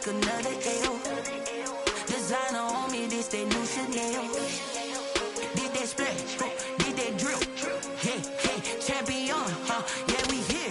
another L. Designer on me, this that new Chanel. Did that splash, did that drill. Yeah, champion, yeah, we here.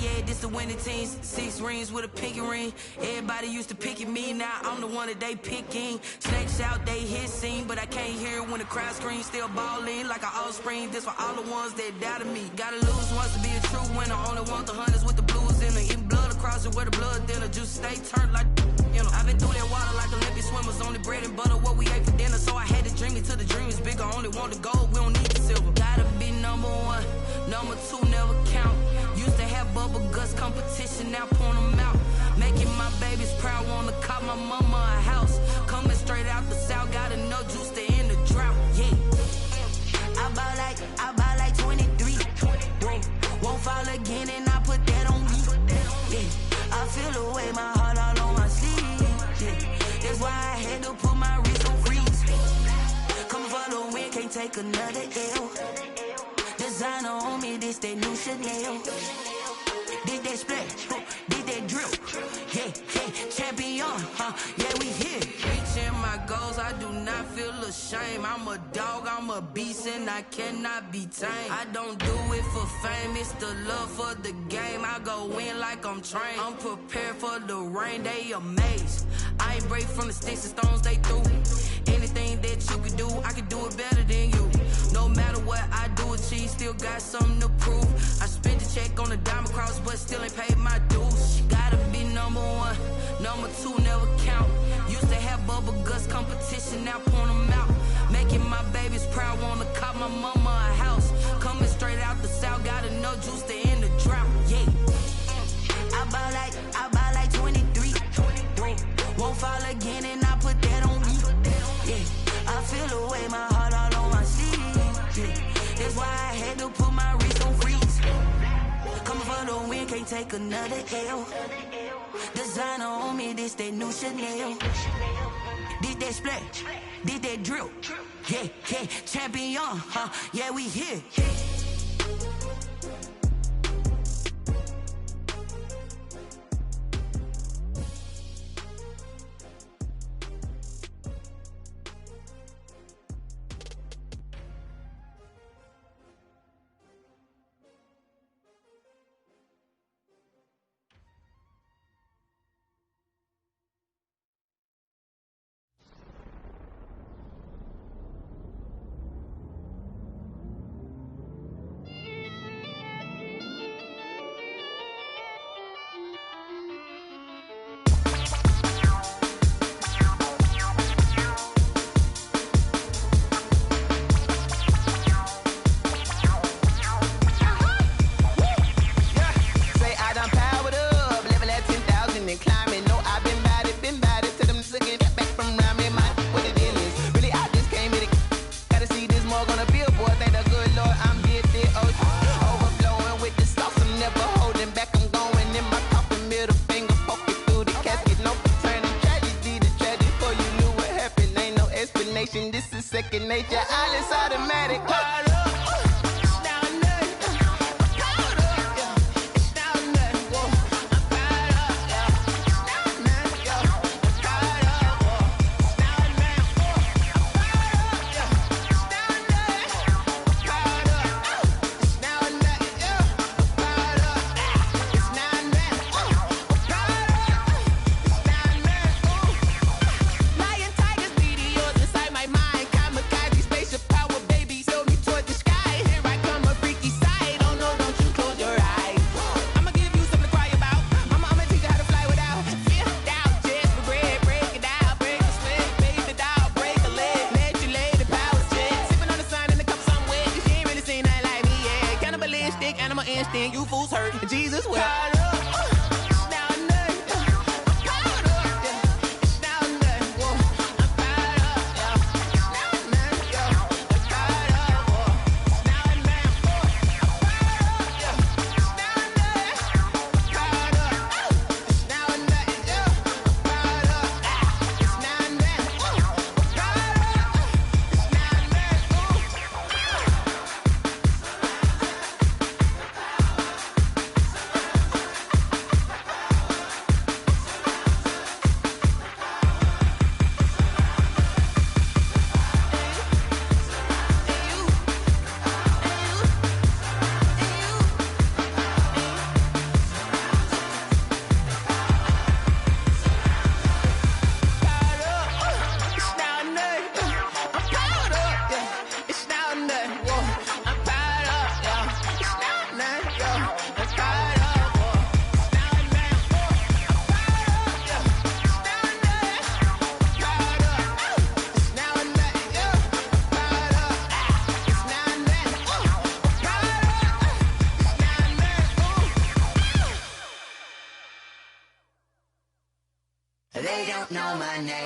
Yeah, this the winning team. 6 rings with a pinky ring. Everybody used to pick at me, now I'm the one that they picking. Snakes out, they hit scene, but I can't hear it when the crowd screams. Still balling like an offspring. This for all the ones that doubted me. Gotta lose once to be a true winner. Only want the hunters with the blues in it. Eating blood across it where the blood thinner. Juice stay turned like, you know. I've been through that water like Olympic swimmers. Only bread and butter, what we ate for dinner. So I had to dream it till the dream is bigger. Only want the gold, we don't need the silver. Gotta be number 1, number 2 never count. Used to have bubble guts competition, now point them out. Making my babies proud, wanna cop my mama a house. Coming straight out the south, got enough juice to end the drought. Yeah, I buy like 23. Won't fall again, and I put that on me. Yeah, I feel the way, my heart all on my sleeve. Yeah, that's why I had to put my wrist on freeze. Coming for the win, can't take another L. Designer on me, this that new Chanel. Did that splash, did that drill. Yeah, champion, yeah, we here. Reaching my goals, I do not feel ashamed. I'm a dog, I'm a beast, and I cannot be tamed. I don't do it for fame, it's the love for the game. I go in like I'm trained. I'm prepared for the rain, they amazed. I ain't break from the sticks and stones they threw. Anything that you could do, I could do it better than you. No matter what I do, achieve, still got something to prove. I spent the check on the diamond cross, but still ain't paid my dues. Gotta be number 1, number 2 never count. Used to have bubble guts competition, now point them out. Making my babies proud, wanna cop my mama a house. Coming straight out the south, got enough juice to end the drought. Yeah, I buy like 23. Won't fall again, and I put that on me. Yeah, I feel the way, my heart all on my sleeve. Yeah, that's why I had to put my wrist on freeze. Coming for the win, can't take another L. Designer on me, this that new Chanel. Did that splash, did that drill. Yeah, champion, yeah, we here. This is second nature, all is automatic. You fools hurt. Jesus wept.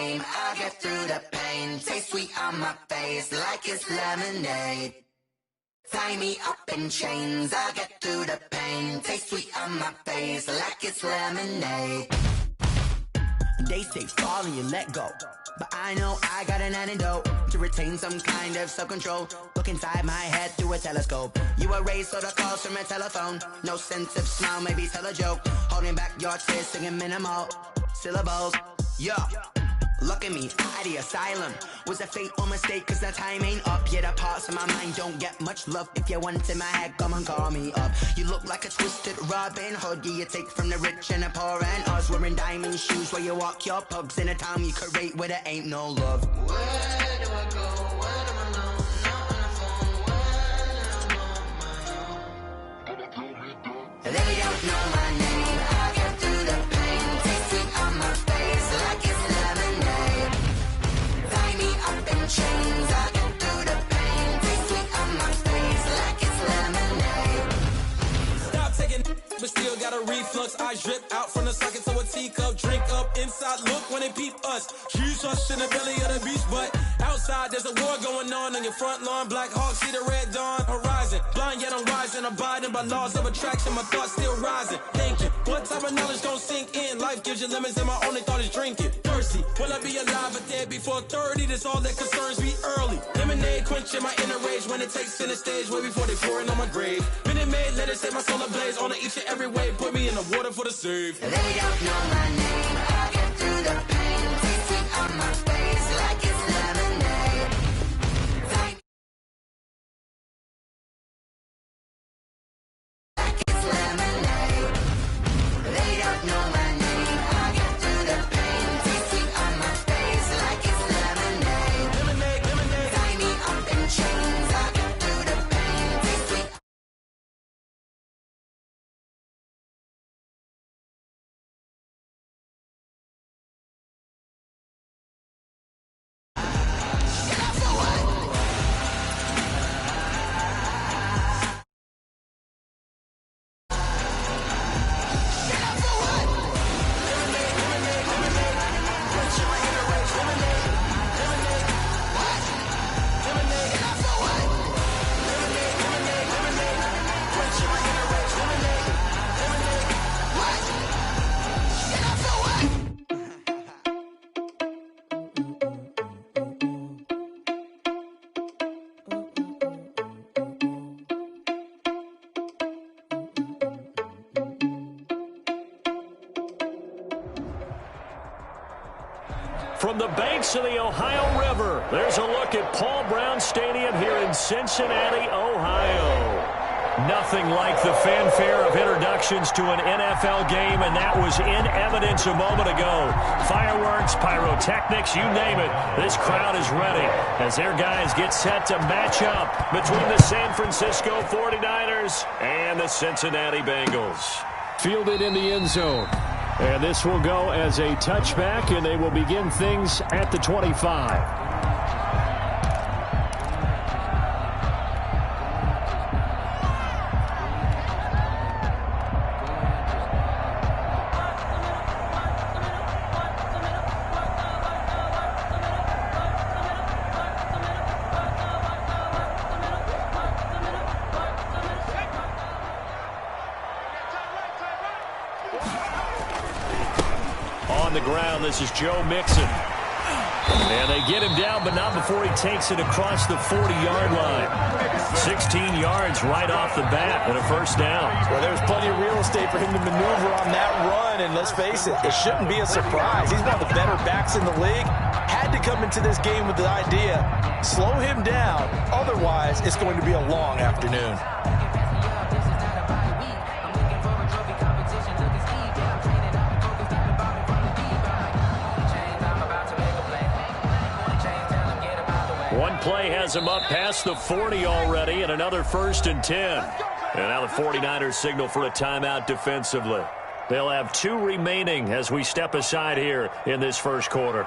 name. I'll get through the pain. Taste sweet on my face like it's lemonade. Tie me up in chains. I'll get through the pain. Taste sweet on my face like it's lemonade. They say fall and you let go, but I know I got an antidote to retain some kind of self-control. Look inside my head through a telescope. You erase all the calls from a telephone. No sense of smile, maybe tell a joke. Holding back your tears, singing minimal syllables. Yeah, look at me, at the asylum. Was a fate or mistake, cause the time ain't up. Yet the parts of my mind don't get much love. If you want in my head, come and call me up. You look like a twisted Robin Hood. You take from the rich and the poor and us. Wearing diamond shoes where you walk your pugs. In a town you create where there ain't no love. Where do I go? When I'm alone? Not on the phone. When I'm on my own. They don't know my name. I get through the pain. Taste sweet on my face like it's lemonade. Tie me up in chains. I get through the pain. Taste sweet on my face like it's lemonade. Stop taking, but still got a reflux. I drip out from the socket to a teacup. Drink up inside, look when they peep us. Choose us in the belly of the beach, but outside there's a war going on your front lawn. Black Hawk see the red dawn horizon. Blind yet I'm rising, abiding by laws of attraction. My thoughts still rising. Thinking, what type of knowledge don't sink in? Life gives you lemons and my only thought is drinking. Thirsty, will I be alive or dead before 30? That's all that concerns me early. Lemonade quenching my inner rage when it takes center stage. Way before they pour it on my grave. Minute Maid, let it set my soul ablaze. On each and every way, put me in the water for the save. They don't know my name. I get through the pain. Taste sweet on my face like it's lemonade. Like it's lemonade. They don't know my name. I get through the pain. Taste sweet on my face like it's lemonade. Lemonade, lemonade. Tie me up in chains. I get through the pain. Taste sweet. From the banks of the Ohio River, there's a look at Paul Brown Stadium here in Cincinnati, Ohio. Nothing like the fanfare of introductions to an NFL game, and that was in evidence a moment ago. Fireworks, pyrotechnics, you name it. This crowd is ready as their guys get set to match up between the San Francisco 49ers and the Cincinnati Bengals. Fielded in the end zone. And this will go as a touchback, and they will begin things at the 25. On the ground, this is Joe Mixon. And they get him down, but not before he takes it across the 40-yard line. 16 yards right off the bat and a first down. Well, there's plenty of real estate for him to maneuver on that run, and let's face it, it shouldn't be a surprise. He's one of the better backs in the league. Had to come into this game with the idea, slow him down, otherwise it's going to be a long afternoon. One play has him up past the 40 already, and another 1st and 10. And now the 49ers signal for a timeout defensively. They'll have 2 remaining as we step aside here in this first quarter.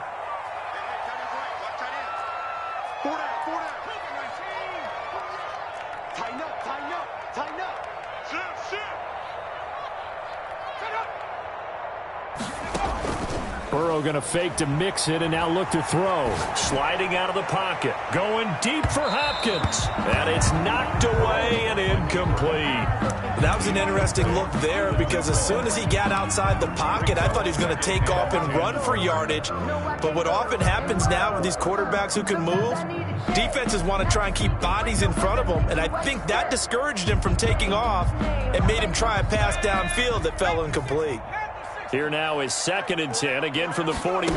Burrow going to fake to mix it and now look to throw. Sliding out of the pocket. Going deep for Hopkins. And it's knocked away and incomplete. That was an interesting look there because as soon as he got outside the pocket, I thought he was going to take off and run for yardage. But what often happens now with these quarterbacks who can move, defenses want to try and keep bodies in front of them. And I think that discouraged him from taking off and made him try a pass downfield that fell incomplete. Here now is 2nd and 10, again from the 41.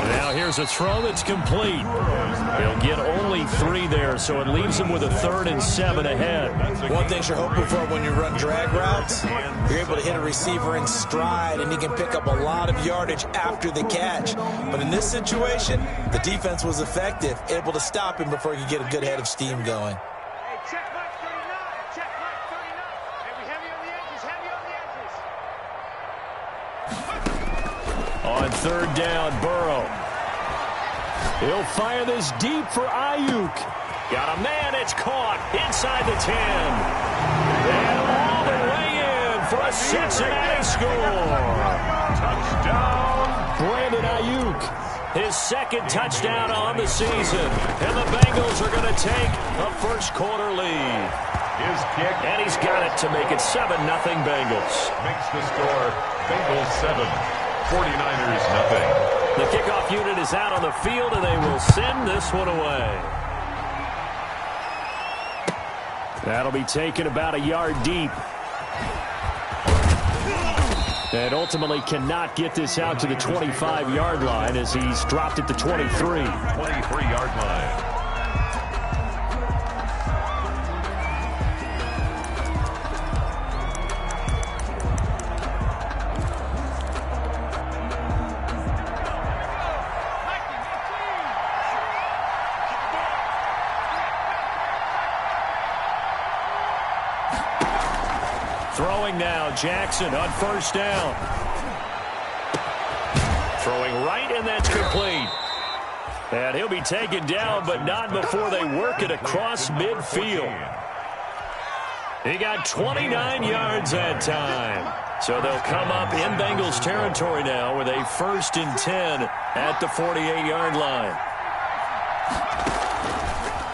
Now here's a throw that's complete. He'll get only 3 there, so it leaves him with a 3rd and 7 ahead. One thing you're hoping for when you run drag routes, you're able to hit a receiver in stride, and he can pick up a lot of yardage after the catch. But in this situation, the defense was effective, able to stop him before he could get a good head of steam going. On 3rd down, Burrow. He'll fire this deep for Ayuk. Got a man, it's caught inside the 10. And all the way in for a Cincinnati score. Touchdown, Brandon Ayuk. His 2nd touchdown on the season. And the Bengals are going to take a first-quarter lead. His kick. And he's got it to make it 7-0 Bengals. Makes the score Bengals 7, 49ers nothing. The kickoff unit is out on the field, and they will send this one away. That'll be taken about a yard deep. And ultimately cannot get this out to the 25-yard line as he's dropped it to 23. 23-yard line. Throwing now, Jackson on 1st down. Throwing right, and that's complete. And he'll be taken down, but not before they work it across midfield. He got 29 yards that time. So they'll come up in Bengals territory now with a 1st and 10 at the 48-yard line.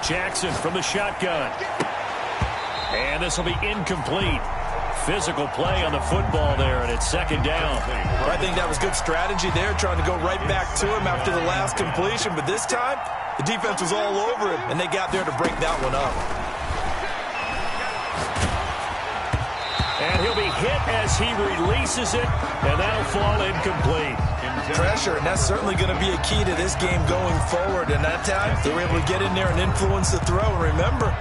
Jackson from the shotgun. And this will be incomplete. Physical play on the football there, and it's 2nd down. I think that was good strategy there, trying to go right back to him after the last completion. But this time, the defense was all over him, and they got there to break that one up. And he'll be hit as he releases it, and that'll fall incomplete. Pressure, and that's certainly going to be a key to this game going forward. And that time, they were able to get in there and influence the throw. And remember,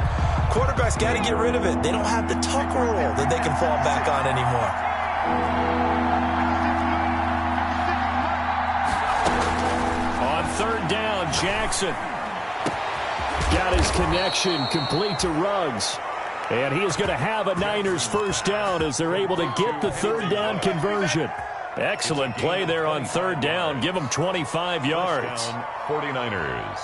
quarterbacks got to get rid of it. They don't have the tuck rule that they can fall back on anymore. On 3rd down, Jackson got his connection complete to Ruggs. And he is going to have a Niners 1st down as they're able to get the 3rd down conversion. Excellent play there on 3rd down. Give them 25 yards. 49ers.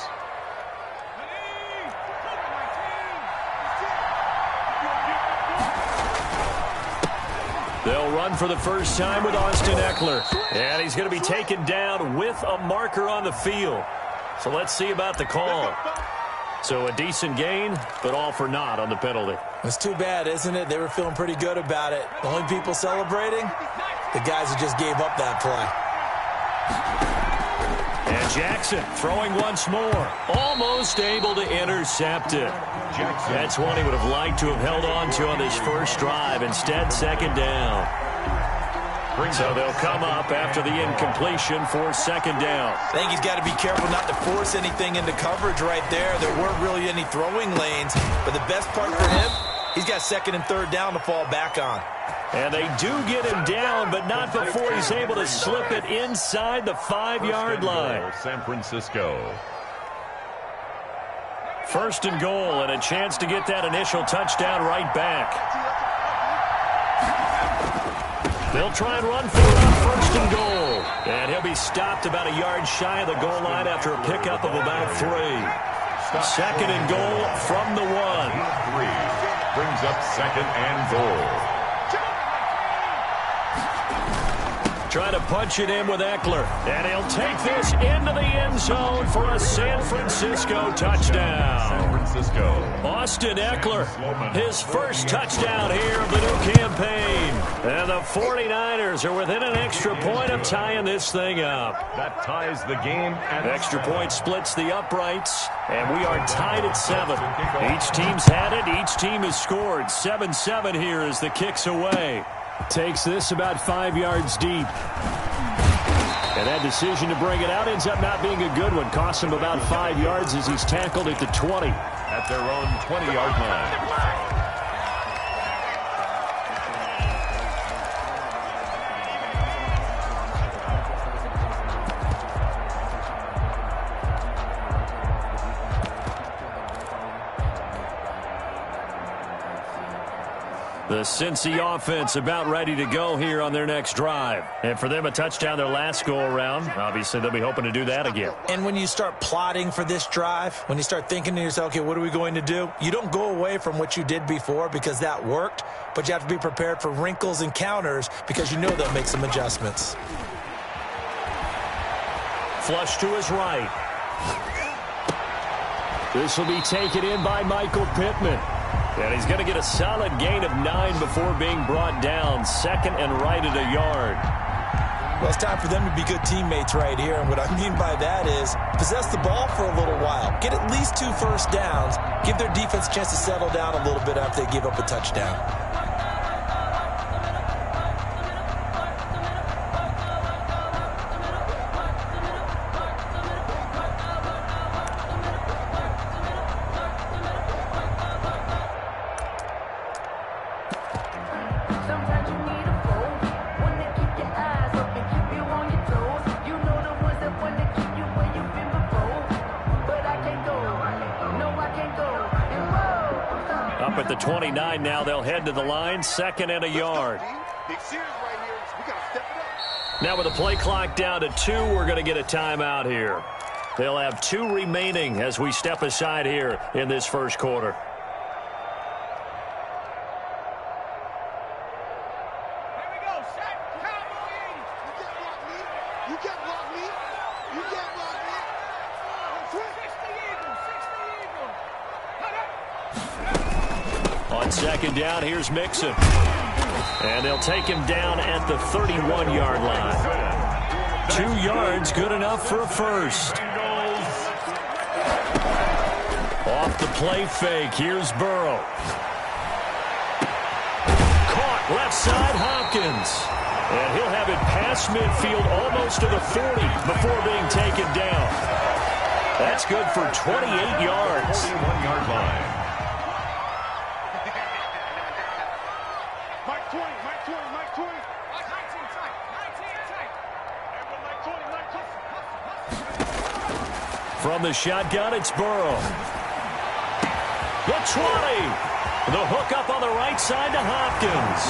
They'll run for the first time with Austin Eckler. And he's going to be taken down with a marker on the field. So let's see about the call. So a decent gain, but all for naught on the penalty. It's too bad, isn't it? They were feeling pretty good about it. The only people celebrating, the guys who just gave up that play. And Jackson throwing once more. Almost able to intercept it. That's one he would have liked to have held on to on this first drive. Instead, 2nd down. So they'll come up after the incompletion for 2nd down. I think he's got to be careful not to force anything into coverage right there. There weren't really any throwing lanes. But the best part for him, he's got 2nd and 3rd down to fall back on. And they do get him down, but not before he's able to slip it inside the 5-yard line. San Francisco. 1st and goal, and a chance to get that initial touchdown right back. They'll try and run for it on 1st and goal. And he'll be stopped about a yard shy of the goal line after a pickup of about 3. 2nd and goal from the 1. 3 brings up 2nd and goal. Trying to punch it in with Eckler. And he'll take this into the end zone for a San Francisco touchdown. San Francisco. Austin Eckler, his first touchdown here of the new campaign. And the 49ers are within an extra point of tying this thing up. That ties the game. Extra point splits the uprights, and we are tied at 7. Each team's had it. Each team has scored. 7-7 here as the kick's away. Takes this about 5 yards deep. And that decision to bring it out ends up not being a good one. Costs him about 5 yards as he's tackled at the 20. At their own 20-yard line. The Cincy offense about ready to go here on their next drive. And for them, a touchdown their last go-around. Obviously, they'll be hoping to do that again. And when you start plotting for this drive, when you start thinking to yourself, okay, what are we going to do? You don't go away from what you did before because that worked, but you have to be prepared for wrinkles and counters because you know they'll make some adjustments. Flush to his right. This will be taken in by Michael Pittman. And he's going to get a solid gain of 9 before being brought down. Second and right at a yard. Well, it's time for them to be good teammates right here. And what I mean by that is possess the ball for a little while. Get at least 2 first downs. Give their defense a chance to settle down a little bit after they give up a touchdown. Up at the 29 now, they'll head to the line, second and a yard. Now with the play clock down to 2, we're going to get a timeout here. They'll have 2 remaining as we step aside here in this first quarter. On second down, here's Mixon. And they'll take him down at the 31-yard line. 2 yards, good enough for a first. Off the play fake, here's Burrow. Caught left side, Hopkins. And he'll have it past midfield almost to the 40 before being taken down. That's good for 28 yards. 41-yard line. From the shotgun, it's Burrow. The 20. The hook up on the right side to Hopkins.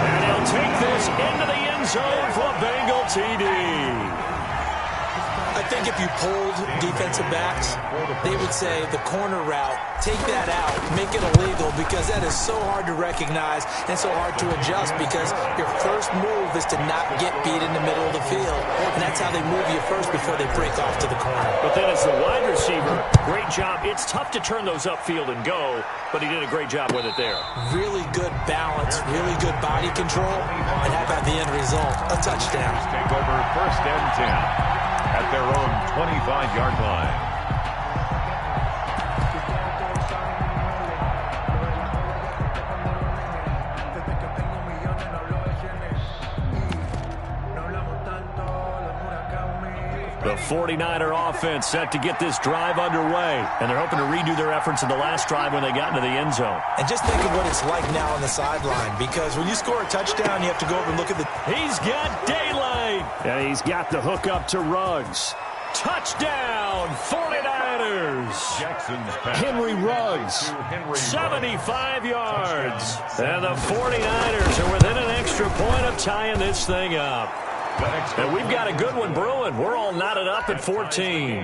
And he'll take this into the end zone for a Bengal TD. I think if you polled defensive backs, they would say the corner route, take that out, make it illegal, because that is so hard to recognize and so hard to adjust, because your first move is to not get beat in the middle of the field, and that's how they move you first before they break off to the corner. But then as the wide receiver, great job. It's tough to turn those upfield and go, but he did a great job with it there. Really good balance, really good body control, and how about the end result? A touchdown. Take over first and 10 at their own 25-yard line. The 49er offense set to get this drive underway, and they're hoping to redo their efforts in the last drive when they got into the end zone. And just think of what it's like now on the sideline, because when you score a touchdown, you have to go over and look at the... He's got daylight, and he's got the hook up to Ruggs. Touchdown, 49ers. Henry Ruggs, 75 yards. And the 49ers are within an extra point of tying this thing up. And we've got a good one brewing. We're all knotted up at 14.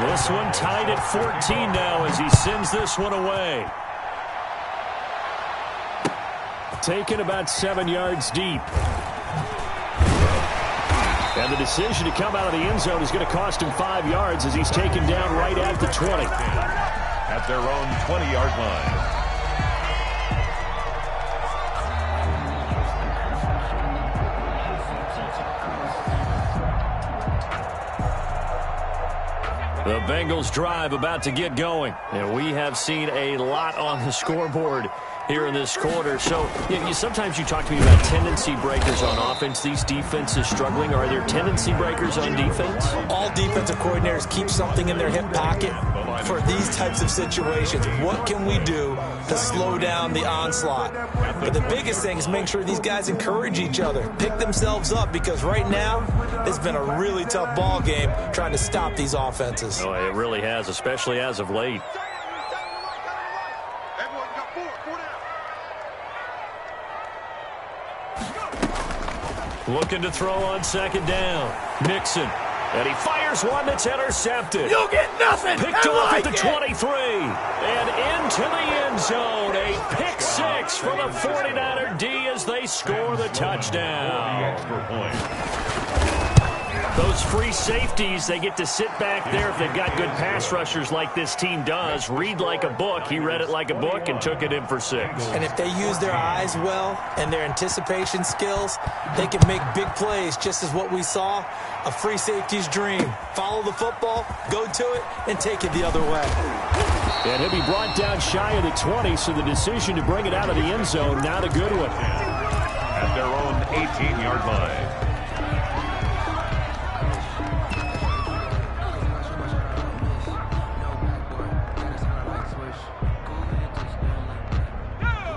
This one tied at 14 now as he sends this one away. taken about 7 yards deep. And the decision to come out of the end zone is going to cost him 5 yards as he's taken down right at the 20. At their own 20-yard line. The Bengals drive about to get going. And we have seen a lot on the scoreboard here in this quarter. So sometimes you talk to me about tendency breakers on offense. These defenses struggling. Are there tendency breakers on defense? All defensive coordinators keep something in their hip pocket for these types of situations. What can we do to slow down the onslaught? But the biggest thing is make sure these guys encourage each other, pick themselves up, because right now it's been a really tough ball game trying to stop these offenses. Oh, it really has, especially as of late. Looking to throw on second down. Mixon. And he fires one that's intercepted. You'll get nothing. Picked off at the 23. And into the end zone. A pick six for the 49er D as they score the touchdown. Extra point. Those free safeties, they get to sit back there if they've got good pass rushers like this team does. Read like a book. He read it like a book and took it in for 6. And if they use their eyes well and their anticipation skills, they can make big plays, just as what we saw, a free safety's dream. Follow the football, go to it, and take it the other way. And he'll be brought down shy of the 20, so the decision to bring it out of the end zone, not a good one. At their own 18-yard line.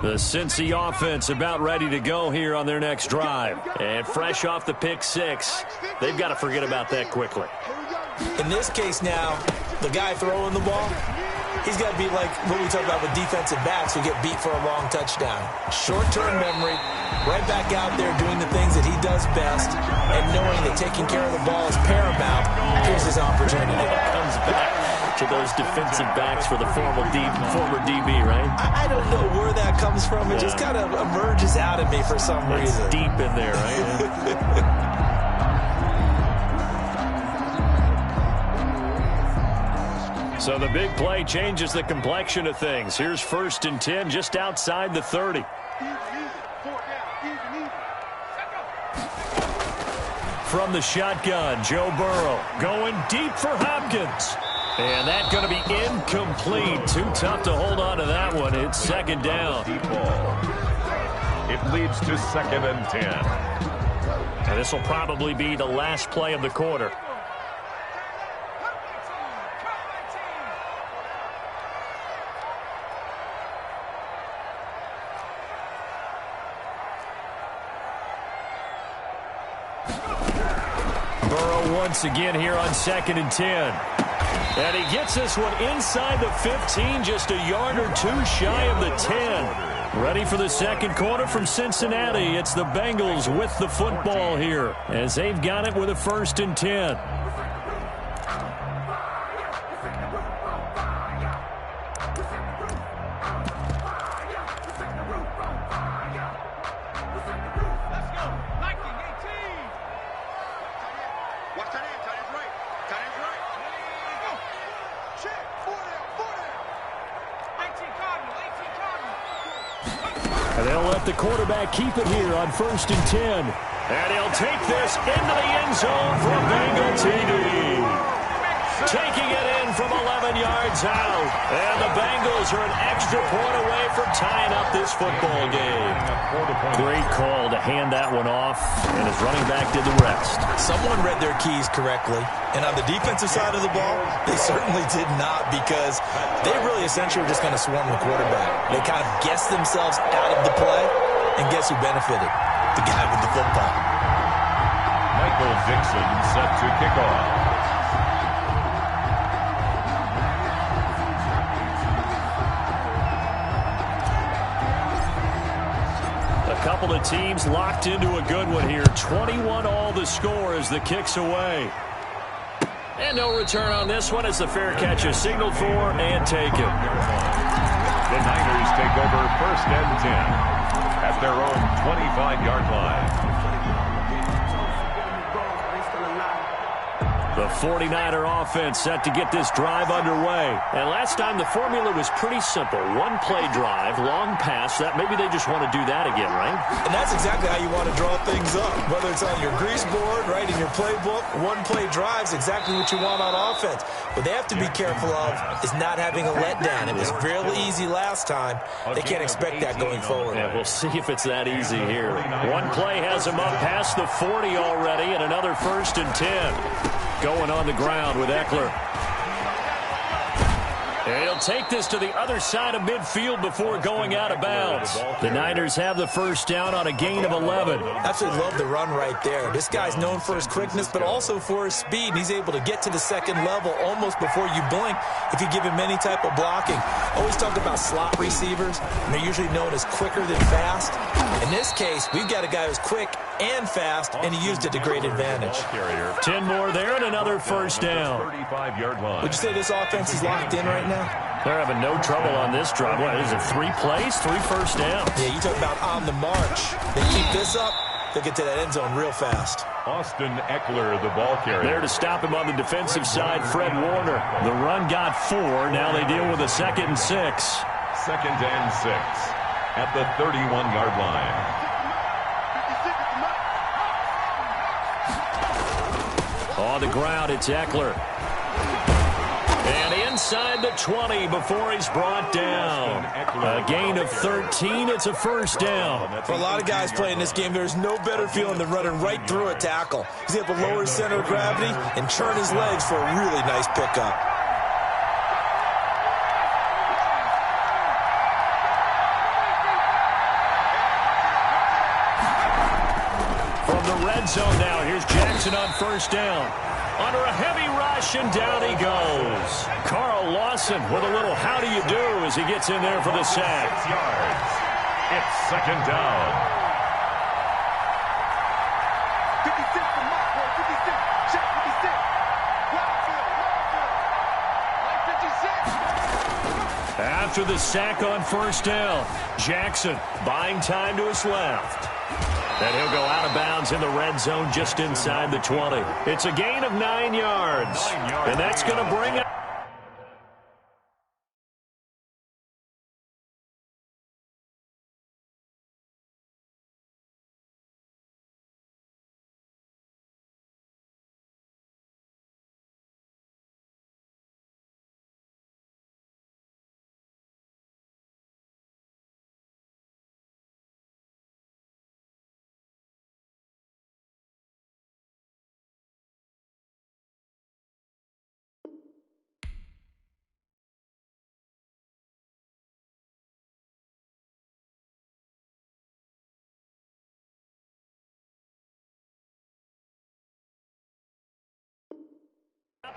The Cincy offense about ready to go here on their next drive. And fresh off the pick six, they've got to forget about that quickly. In this case now, the guy throwing the ball, he's got to be like what we talk about with defensive backs who get beat for a long touchdown. Short-term memory, right back out there doing the things that he does best, and knowing that taking care of the ball is paramount. Here's his opportunity. Comes back to those defensive backs for the former DB, right? I don't know where that comes from. It just kind of emerges out of me for some reason. It's deep in there, right? So the big play changes the complexion of things. Here's 1st and 10 just outside the 30. From the shotgun, Joe Burrow going deep for Hopkins. And that's going to be incomplete. Too tough to hold on to that one. It's second down. Deep ball. It leads to 2nd and 10. And this will probably be the last play of the quarter. Burrow once again here on 2nd and 10. And he gets this one inside the 15, just a yard or two shy of the 10. Ready for the second quarter from Cincinnati. It's the Bengals with the football here as they've got it with a 1st and 10. And they'll let the quarterback keep it here on 1st and 10. And he'll take this into the end zone for a Bengal TD. Taking it in from 11 yards out. And the Bengals are an extra point away from tying up this football game. Great call to hand that one off, and his running back did the rest. Someone read their keys correctly. And on the defensive side of the ball, they certainly did not, because they really essentially were just going to swarm the quarterback. They kind of guessed themselves out of the play, and guess who benefited? The guy with the football. Michael Dixon set to kick off. Couple of teams locked into a good one here. 21 all the score as the kick's away. And no return on this one as the fair catch is signaled for and taken. The Niners take over 1st and 10. at their own 25-yard line. The 49er offense set to get this drive underway. And last time the formula was pretty simple. One-play drive, long pass. That maybe they just want to do that again, right? And that's exactly how you want to draw things up. Whether it's on your grease board, right, in your playbook, one-play drive's exactly what you want on offense. What they have to be careful of is not having a letdown. It was really easy last time. They can't expect that going forward. Yeah, we'll see if it's that easy here. One play has them up past the 40 already, and another 1st and 10. Going on the ground with Eckler. And he'll take this to the other side of midfield before going out of bounds. The Niners have the first down on a gain of 11. Absolutely love the run right there. This guy's known for his quickness, but also for his speed. And he's able to get to the second level almost before you blink if you give him any type of blocking. Always talk about slot receivers, and they're usually known as quicker than fast. In this case, we've got a guy who's quick and fast, and he used it to great advantage. 10 more there and another first down. 35-yard line. Would you say this offense is locked in right now? They're having no trouble on this drive. What is it, 3 plays, 3 first downs? Yeah, you talk about on the march. They keep this up, they'll get to that end zone real fast. Austin Eckler, the ball carrier. There to stop him on the defensive side, Fred Warner. The run got 4. Now they deal with a 2nd and 6. 2nd and 6 at the 31-yard line. On the ground, it's Eckler. And inside the 20 before he's brought down. A gain of 13. It's a first down. For a lot of guys playing this game, there's no better feeling than running right through a tackle. He's able to lower his center of gravity and turn his legs for a really nice pickup. From the red zone now, here's Jackson on first down. Under a heavy rush, and down he goes. Carl Lawson with a little how do you do as he gets in there for the sack. 6 yards. It's 2nd down. 56 from Markwood, 56. Check 56. Right 56. After the sack on first down, Jackson buying time to his left. And he'll go out of bounds in the red zone just inside the 20. It's a gain of 9 yards. And that's going to bring up.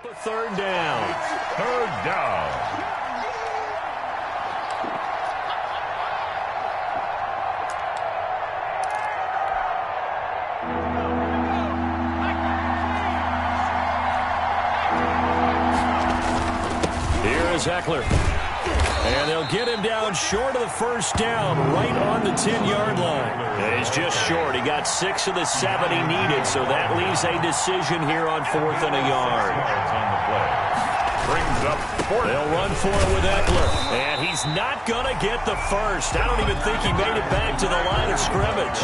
A 3rd down. 3rd down. Here is Eckler. And they'll get him down short of the first down, right on the 10-yard line. And he's just short. He got 6 of the 7 he needed, so that leaves a decision here on 4th and a yard. On the play. Brings up 4th. They'll run for it with Eckler. And he's not going to get the first. I don't even think he made it back to the line of scrimmage.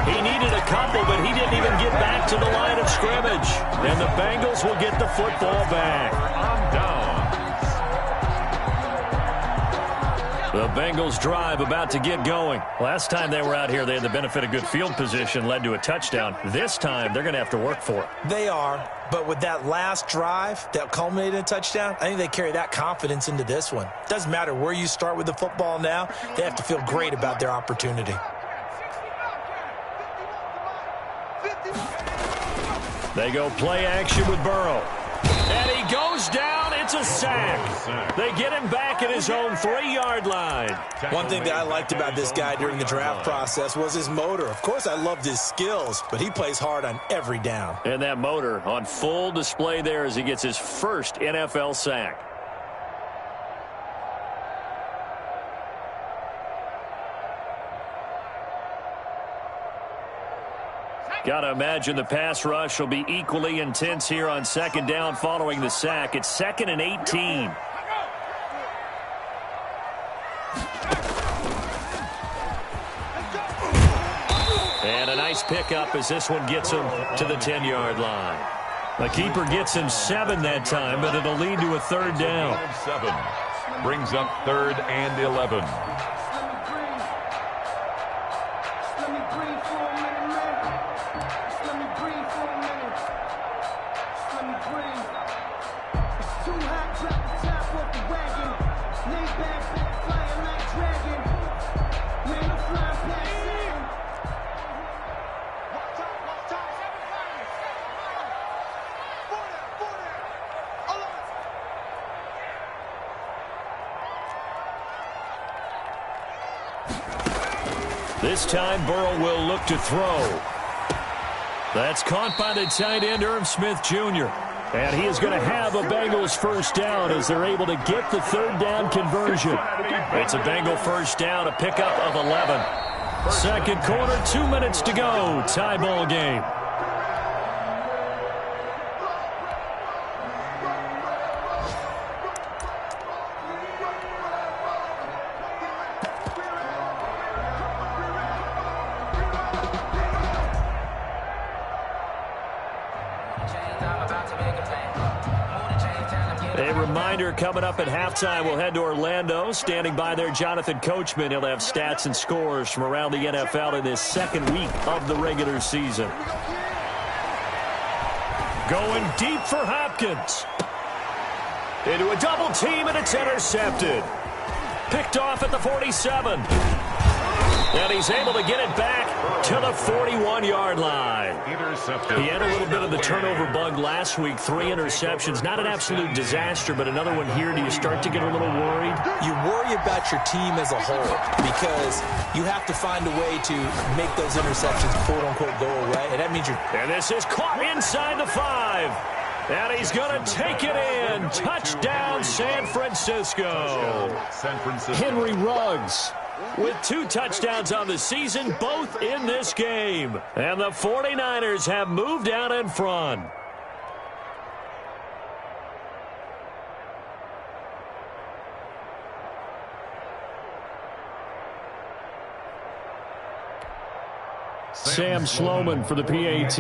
He needed a couple, but he didn't even get back to the line of scrimmage. And the Bengals will get the football back. On down. The Bengals drive about to get going. Last time they were out here, they had the benefit of good field position, led to a touchdown. This time, they're going to have to work for it. They are, but with that last drive that culminated in a touchdown, I think they carry that confidence into this one. Doesn't matter where you start with the football now, they have to feel great about their opportunity. They go play action with Burrow. And he goes down. It's a sack. They get him back at his own 3-yard line. One thing that I liked about this guy during the draft process was his motor. Of course, I loved his skills, but he plays hard on every down. And that motor on full display there as he gets his first NFL sack. Got to imagine the pass rush will be equally intense here on second down following the sack. It's 2nd and 18. And a nice pickup as this one gets him to the 10-yard line. The keeper gets him 7 that time, but it'll lead to a 3rd down. 7 brings up 3rd and 11. This time, Burrow will look to throw. That's caught by the tight end, Irv Smith Jr. And he is going to have a Bengals first down as they're able to get the 3rd down conversion. It's a Bengal first down, a pickup of 11. Second quarter, 2 minutes to go. Tie ball game. Coming up at halftime, we'll head to Orlando. Standing by there, Jonathan Coachman. He'll have stats and scores from around the NFL in this 2nd week of the regular season. Going deep for Hopkins. Into a double team, and it's intercepted. Picked off at the 47. And he's able to get it back to the 41-yard line. He had a little bit of the turnover bug last week, 3 interceptions. Not an absolute disaster, but another one here. Do you start to get a little worried? You worry about your team as a whole because you have to find a way to make those interceptions, quote-unquote, go away. And that means you're... And this is caught inside the 5. And he's going to take it in. Touchdown, San Francisco. Henry Ruggs with 2 touchdowns on the season, both in this game. And the 49ers have moved out in front. Sam Sloman for the PAT.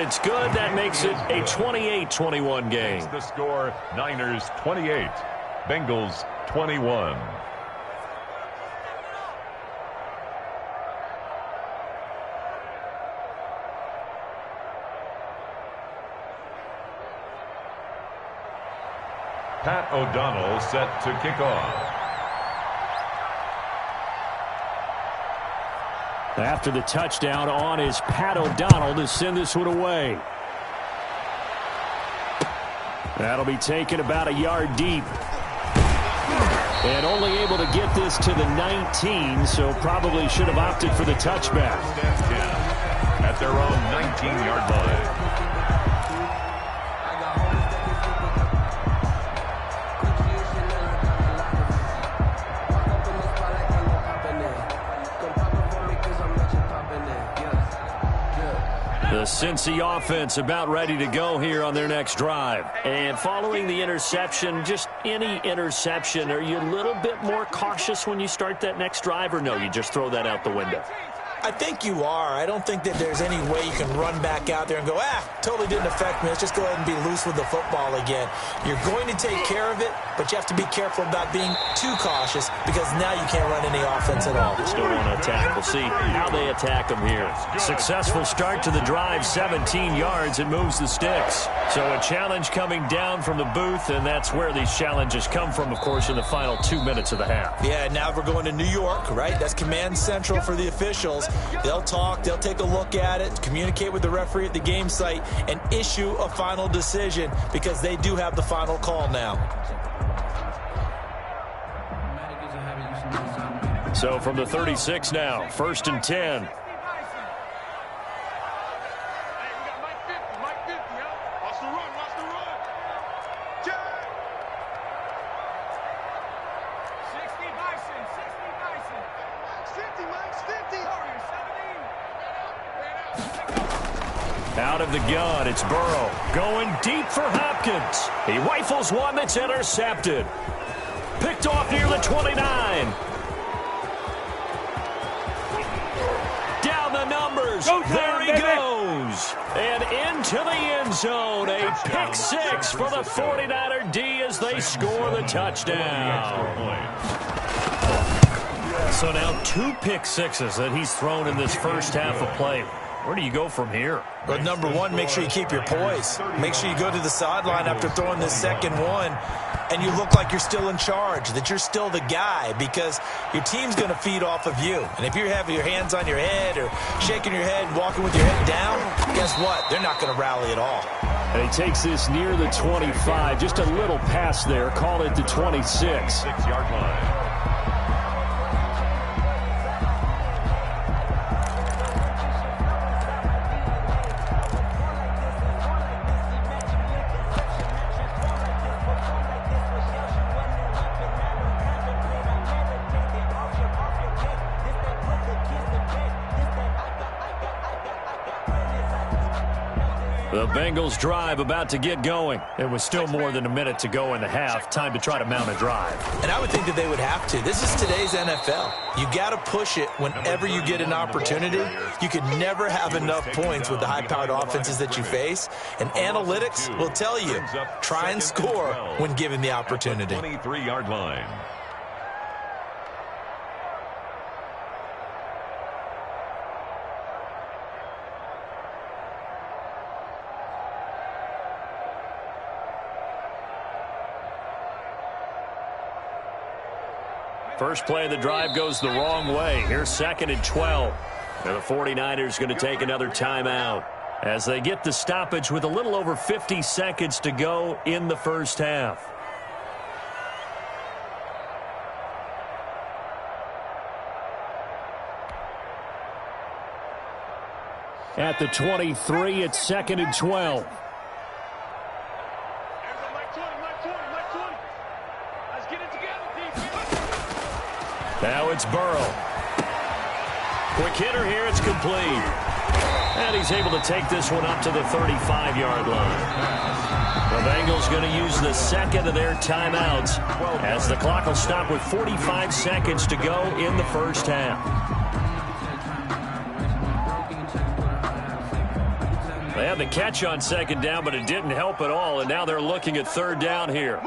It's good. That makes it a 28-21 game. The score, Niners 28, Bengals 21. Pat O'Donnell set to kick off. After the touchdown on is Pat O'Donnell to send this one away. That'll be taken about a yard deep. And only able to get this to the 19, so probably should have opted for the touchback. At their own 19-yard line. The Cincy offense about ready to go here on their next drive. And following the interception, just any interception, are you a little bit more cautious when you start that next drive, or no, you just throw that out the window? I think you are. I don't think that there's any way you can run back out there and go, totally didn't affect me. Let's just go ahead and be loose with the football again. You're going to take care of it, but you have to be careful about being too cautious because now you can't run any offense at all. Still want to attack. We'll see how they attack them here. Successful start to the drive, 17 yards. It moves the sticks. So a challenge coming down from the booth, and that's where these challenges come from, of course, in the final 2 minutes of the half. Yeah, now we're going to New York, right? That's command central for the officials. They'll talk, they'll take a look at it, communicate with the referee at the game site, and issue a final decision because they do have the final call now. So from the 36 now, 1st and 10. Out of the gun, it's Burrow. Going deep for Hopkins. He rifles one that's intercepted. Picked off near the 29. Down the numbers. There he goes. And into the end zone. A pick six for the 49er D as they score the touchdown. So now 2 pick sixes that he's thrown in this first half of play. Where do you go from here? But number one, make sure you keep your poise. Make sure you go to the sideline after throwing this second one, and you look like you're still in charge, that you're still the guy, because your team's going to feed off of you. And if you're having your hands on your head or shaking your head, walking with your head down, guess what? They're not going to rally at all. And he takes this near the 25. Just a little pass there. Call it the 26. 6-yard line. The Bengals drive about to get going. It was still more than a minute to go in the half. Time to try to mount a drive. And I would think that they would have to. This is today's NFL. You got to push it whenever you get an opportunity. You could never have enough points with the high-powered offenses that you face. And analytics will tell you, try and score when given the opportunity. 23-yard line. First play of the drive goes the wrong way. Here's 2nd and 12. And the 49ers going to take another timeout as they get the stoppage with a little over 50 seconds to go in the first half. At the 23, it's 2nd and 12. Now it's Burrow. Quick hitter here, it's complete. And he's able to take this one up to the 35-yard line. The Bengals going to use the second of their timeouts as the clock will stop with 45 seconds to go in the first half. They had the catch on 2nd down, but it didn't help at all, and now they're looking at 3rd down here.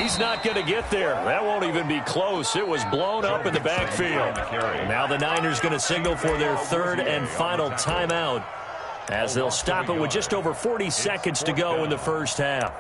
He's not going to get there. That won't even be close. It was blown up in the backfield. Now the Niners going to signal for their 3rd and final timeout as they'll stop it with just over 40 seconds to go in the first half.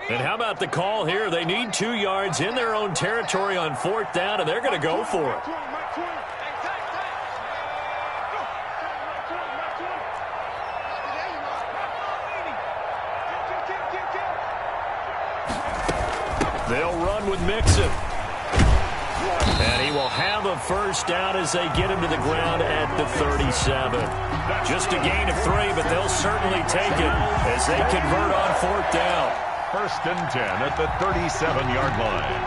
And how about the call here? They need 2 yards in their own territory on 4th down, and they're going to go for it. They'll run with Mixon. And he will have a first down as they get him to the ground at the 37. Just a gain of 3, but they'll certainly take it as they convert on 4th down. 1st and 10 at the 37-yard line.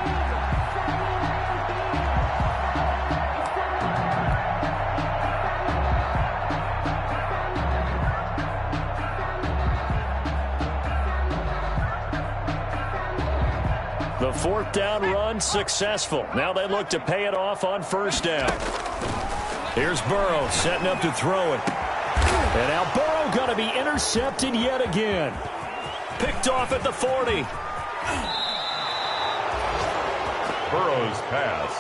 The 4th down run successful. Now they look to pay it off on 1st down. Here's Burrow setting up to throw it. And now Burrow going to be intercepted yet again. Picked off at the 40. Burrow's pass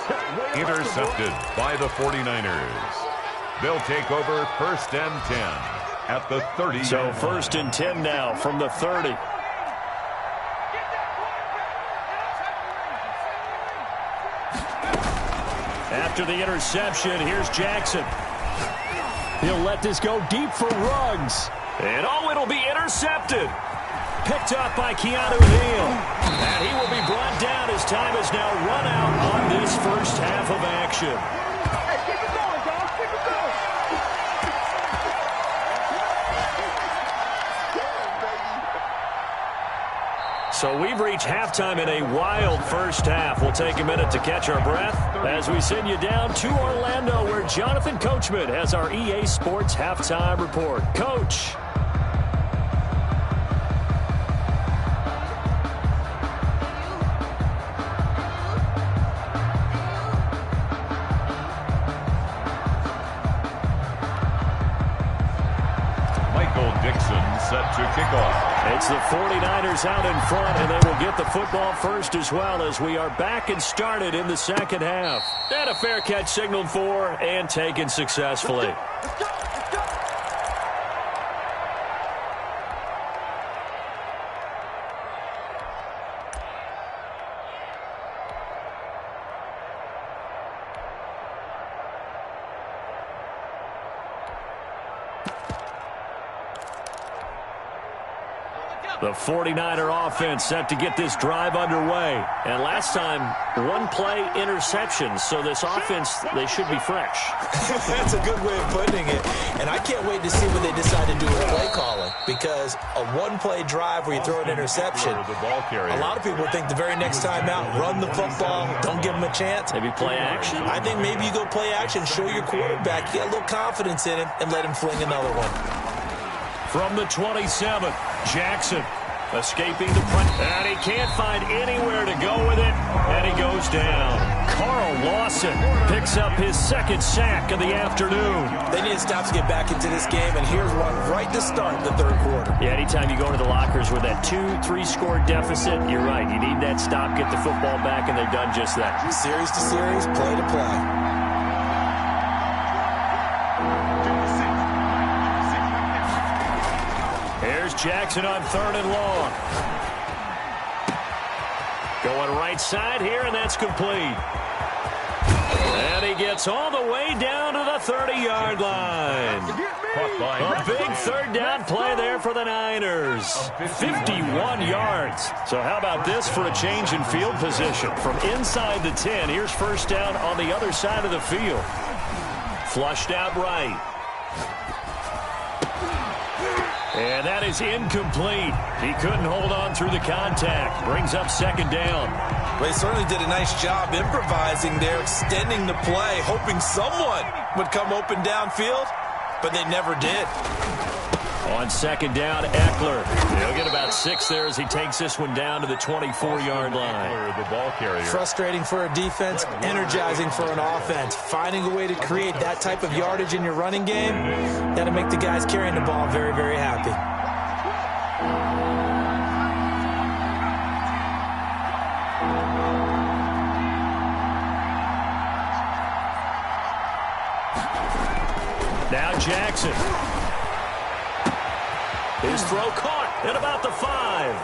intercepted by the 49ers. They'll take over 1st and 10 at the 30. So 1st and 10 now from the 30. After the interception, here's Jackson. He'll let this go deep for Ruggs. And oh, it'll be intercepted. Picked up by Keanu Neal. And he will be brought down as time is now run out on this first half of action. Hey, keep it going, dog. Keep it going. So we've reached halftime in a wild first half. We'll take a minute to catch our breath as we send you down to Orlando, where Jonathan Coachman has our EA Sports halftime report. Coach. Set to kick off. It's the 49ers out in front, and they will get the football first as well as we are back and started in the second half. And a fair catch signaled for and taken successfully. Let's go. Let's go. The 49er offense set to get this drive underway. And last time, one-play interceptions. So this offense, they should be fresh. That's a good way of putting it. And I can't wait to see what they decide to do with play calling. Because a one-play drive where you throw an interception, a lot of people think the very next time out, run the football, don't give them a chance. Maybe play action. I think maybe you go play action, show your quarterback, get a little confidence in him, and let him fling another one. From the 27, Jackson escaping the punt. And he can't find anywhere to go with it. And he goes down. Carl Lawson picks up his second sack of the afternoon. They need to stop to get back into this game, and here's one right to start the third quarter. Yeah, anytime you go into the lockers with that 2-3 score deficit, you're right. You need that stop, get the football back, and they've done just that. Series to series, play to play. Here's Jackson on 3rd and long. Going right side here, and that's complete. And he gets all the way down to the 30-yard line. A big third down play there for the Niners. 51 yards. So how about this for a change in field position? From inside the 10, here's first down on the other side of the field. Flushed out right. And that is incomplete. He couldn't hold on through the contact. Brings up second down. They certainly did a nice job improvising there, extending the play, hoping someone would come open downfield, but they never did. On second down, Eckler. He'll get about 6 there as he takes this one down to the 24-yard line. The ball carrier. Frustrating for a defense, energizing for an offense. Finding a way to create that type of yardage in your running game, that'll make the guys carrying the ball very, very happy. Now Jackson. His throw caught at about the 5.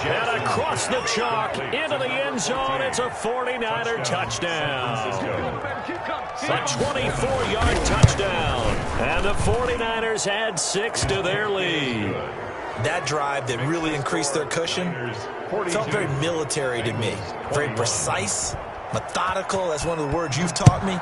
And across the chalk into the end zone. It's a 49er touchdown. A 24-yard touchdown. And the 49ers add 6 to their lead. That drive that really increased their cushion felt very military to me. Very precise, methodical. That's one of the words you've taught me.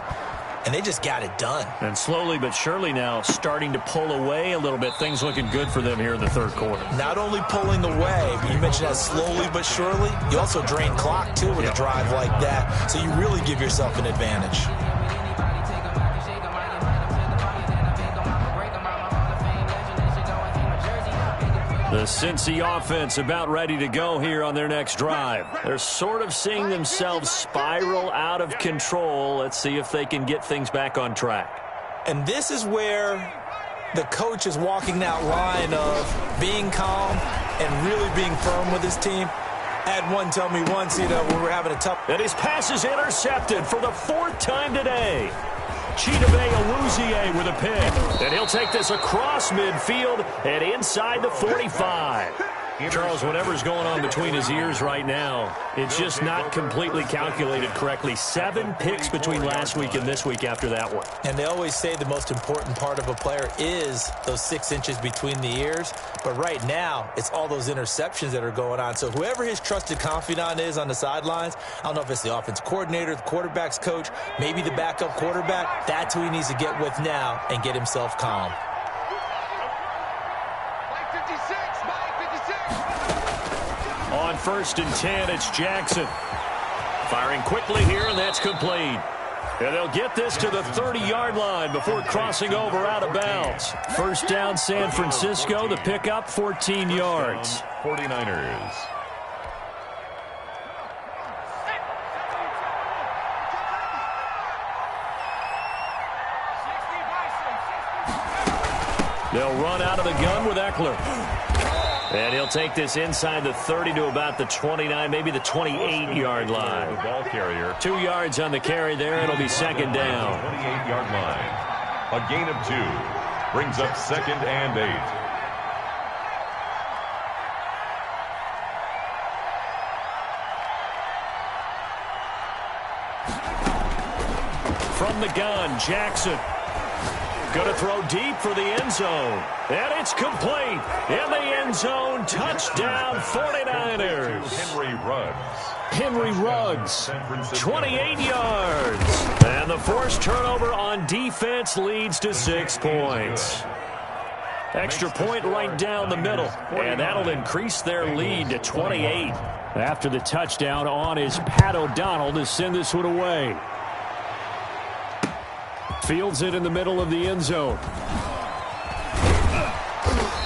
And they just got it done. And slowly but surely now starting to pull away a little bit. Things looking good for them here in the third quarter. Not only pulling away, but you mentioned that slowly but surely. You also drain clock, too, with a drive like that. So you really give yourself an advantage. The Cincy offense about ready to go here on their next drive. They're sort of seeing themselves spiral out of control. Let's see if they can get things back on track. And this is where the coach is walking that line of being calm and really being firm with his team. I had one tell me once, when we're having a tough... And his pass is intercepted for the 4th time today. Chidobe Awuzie with a pick. And he'll take this across midfield and inside the 45. Charles, whatever's going on between his ears right now, it's just not completely calculated correctly. 7 picks between last week and this week after that one. And they always say the most important part of a player is those 6 inches between the ears. But right now, it's all those interceptions that are going on. So whoever his trusted confidant is on the sidelines, I don't know if it's the offense coordinator, the quarterback's coach, maybe the backup quarterback, that's who he needs to get with now and get himself calm. On 1st and 10, it's Jackson. Firing quickly here, and that's complete. And they'll get this to the 30-yard line before crossing over out of bounds. First down, San Francisco. The pickup, 14 yards. 49ers. They'll run out of the gun with Eckler. And he'll take this inside the 30 to about the 29, maybe the 28-yard line. The ball carrier. 2 yards on the carry there. It'll be second down. 28-yard line. A gain of 2. Brings up 2nd and 8. From the gun, Jackson. Going to throw deep for the end zone. And it's complete. In the end zone, touchdown 49ers. Henry Ruggs, 28 yards. And the forced turnover on defense leads to 6 points. Extra point right down the middle. And that'll increase their lead to 28. After the touchdown on is Pat O'Donnell to send this one away. Fields it in the middle of the end zone.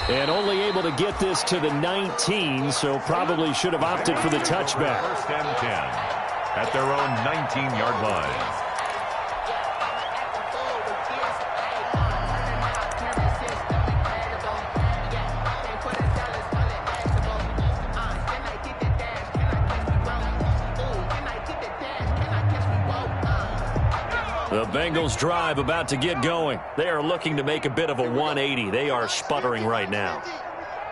And only able to get this to the 19, so probably should have opted for the touchback. 1st and 10 at their own 19-yard line. The Bengals drive about to get going. They are looking to make a bit of a 180. They are sputtering right now.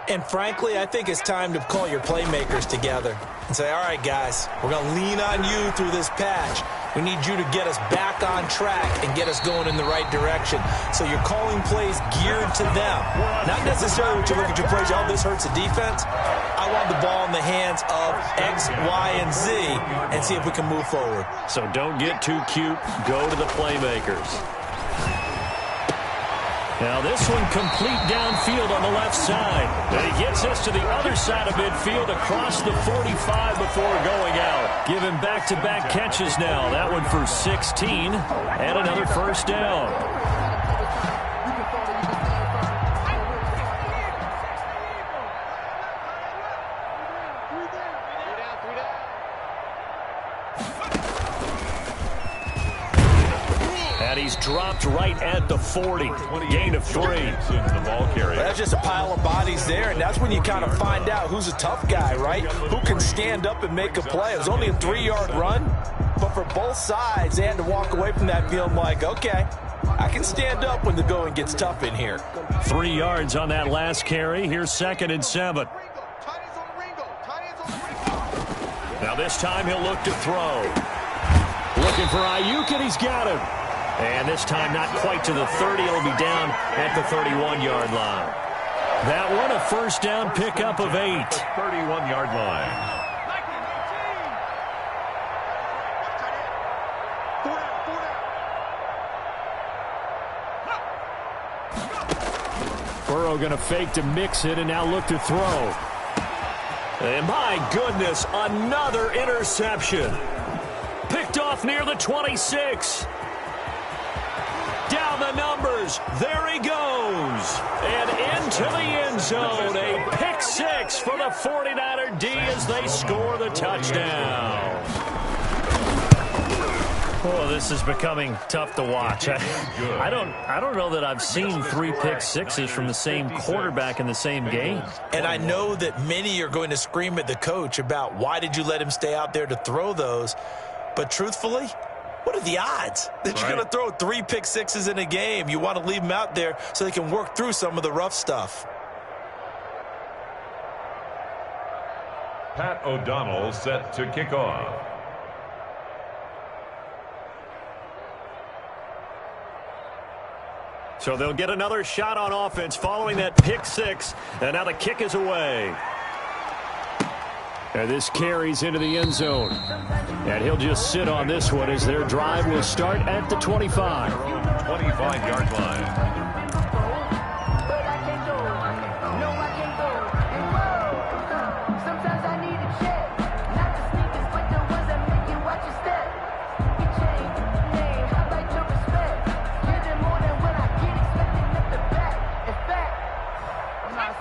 And frankly, I think it's time to call your playmakers together and say, all right, guys, we're going to lean on you through this patch. We need you to get us back on track and get us going in the right direction. So you're calling plays geared to them. Not necessarily to look at your plays, oh, this hurts the defense. I want the ball in the hands of X, Y, and Z and see if we can move forward. So don't get too cute. Go to the playmakers. Now this one complete downfield on the left side. And he gets us to the other side of midfield across the 45 before going out. Giving back-to-back catches now. That one for 16 and another first down. He's dropped right at the 40. Gain of 3. The ball carrier. That's just a pile of bodies there, and that's when you kind of find out who's a tough guy, right? Who can stand up and make a play. It was only a 3-yard run, but for both sides, they had to walk away from that feeling like, okay, I can stand up when the going gets tough in here. 3 yards on that last carry. Here's 2nd and 7. Now this time he'll look to throw. Looking for Ayuk, and he's got him. And this time not quite to the 30. It'll be down at the 31-yard line. That one a first down pickup of 8. 31-yard line. Burrow going to fake to mix it and now look to throw. And my goodness, another interception. Picked off near the 26. Down the numbers. There he goes. And into the end zone. A pick 6 for the 49er D as they score the touchdown. Oh, this is becoming tough to watch. I don't know that I've seen 3 pick sixes from the same quarterback in the same game. And I know that many are going to scream at the coach about why did you let him stay out there to throw those. But truthfully, what are the odds that you're going to throw 3 pick sixes in a game? You want to leave them out there so they can work through some of the rough stuff. Pat O'Donnell set to kick off. So they'll get another shot on offense following that pick six. And now the kick is away. And this carries into the end zone. And he'll just sit on this one as their drive will start at the 25. 25-yard line.